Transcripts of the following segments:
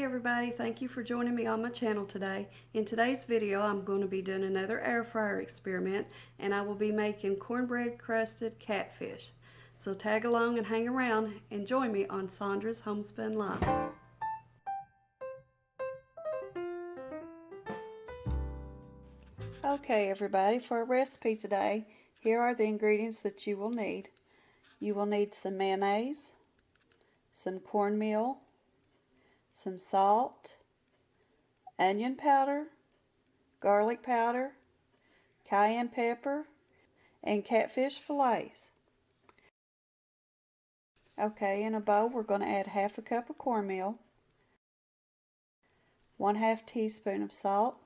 Hey everybody, thank you for joining me on my channel today. In today's video I'm going to be doing another air fryer experiment, and I will be making cornbread crusted catfish. So tag along and hang around and join me on Sandra's Homespun Live. Okay everybody, for our recipe today, here are the ingredients that you will need. You will need some mayonnaise, some cornmeal, some salt, onion powder, garlic powder, cayenne pepper, and catfish fillets. Okay, in a bowl we're going to add half a cup of cornmeal, 1/2 teaspoon of salt,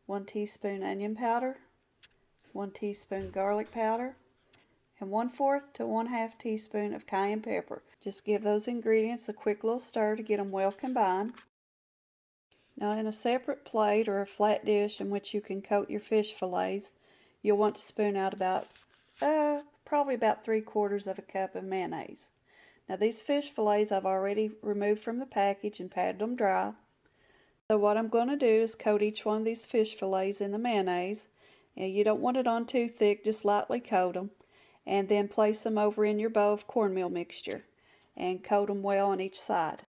1 teaspoon onion powder, 1 teaspoon garlic powder, and 1/4 to 1/2 teaspoon of cayenne pepper. Just give those ingredients a quick little stir to get them well combined. Now in a separate plate or a flat dish in which you can coat your fish fillets, you'll want to spoon out about probably about 3/4 of a cup of mayonnaise. Now these fish fillets I've already removed from the package and patted them dry. So what I'm going to do is coat each one of these fish fillets in the mayonnaise. And you don't want it on too thick, just lightly coat them. And then place them over in your bowl of cornmeal mixture and coat them well on each side.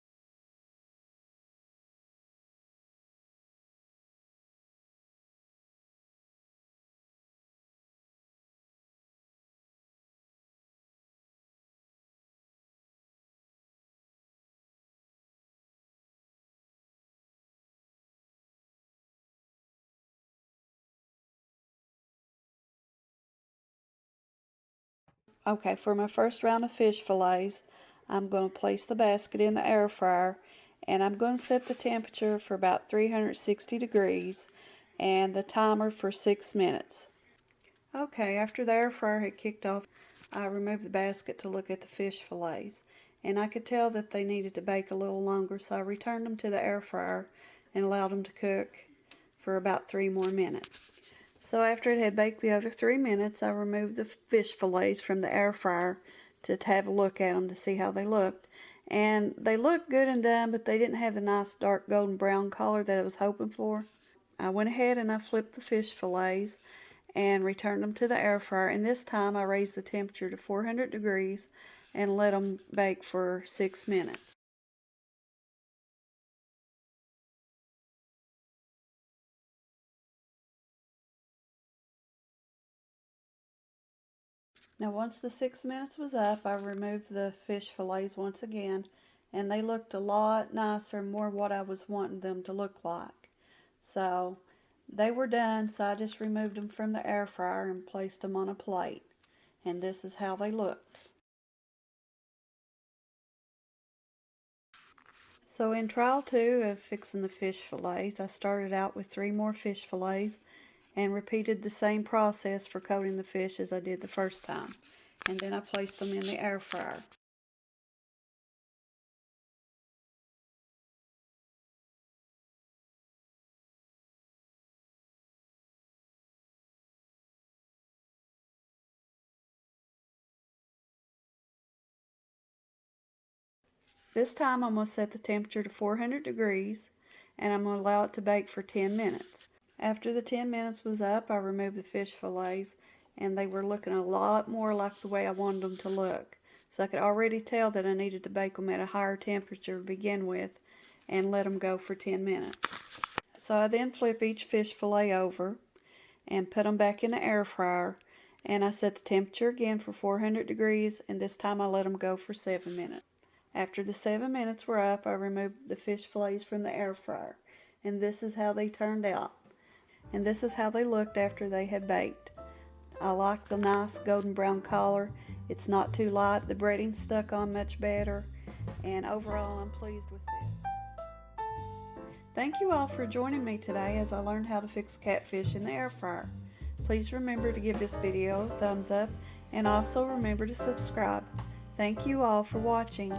Okay, for my first round of fish fillets, I'm going to place the basket in the air fryer, and I'm going to set the temperature for about 360 degrees and the timer for 6 minutes. Okay, after the air fryer had kicked off, I removed the basket to look at the fish fillets, and I could tell that they needed to bake a little longer, so I returned them to the air fryer and allowed them to cook for about 3 more minutes. So after it had baked the other 3 minutes, I removed the fish fillets from the air fryer to have a look at them to see how they looked. And they looked good and done, but they didn't have the nice dark golden brown color that I was hoping for. I went ahead and I flipped the fish fillets and returned them to the air fryer, and this time I raised the temperature to 400 degrees and let them bake for 6 minutes. Now once the 6 minutes was up, I removed the fish fillets once again, and they looked a lot nicer, more what I was wanting them to look like. So they were done, so I just removed them from the air fryer and placed them on a plate. And this is how they looked. So in trial 2 of fixing the fish fillets, I started out with 3 more fish fillets and repeated the same process for coating the fish as I did the first time. And then I placed them in the air fryer. This time I'm going to set the temperature to 400 degrees, and I'm going to allow it to bake for 10 minutes. After the 10 minutes was up, I removed the fish fillets, and they were looking a lot more like the way I wanted them to look. So I could already tell that I needed to bake them at a higher temperature to begin with and let them go for 10 minutes. So I then flip each fish fillet over and put them back in the air fryer, and I set the temperature again for 400 degrees, and this time I let them go for 7 minutes. After the 7 minutes were up, I removed the fish fillets from the air fryer, and this is how they turned out. And this is how they looked after they had baked. I like the nice golden brown color. It's not too light. The breading stuck on much better, and overall I'm pleased with this. Thank you all for joining me today as I learned how to fix catfish in the air fryer. Please remember to give this video a thumbs up, and also remember to subscribe. Thank you all for watching.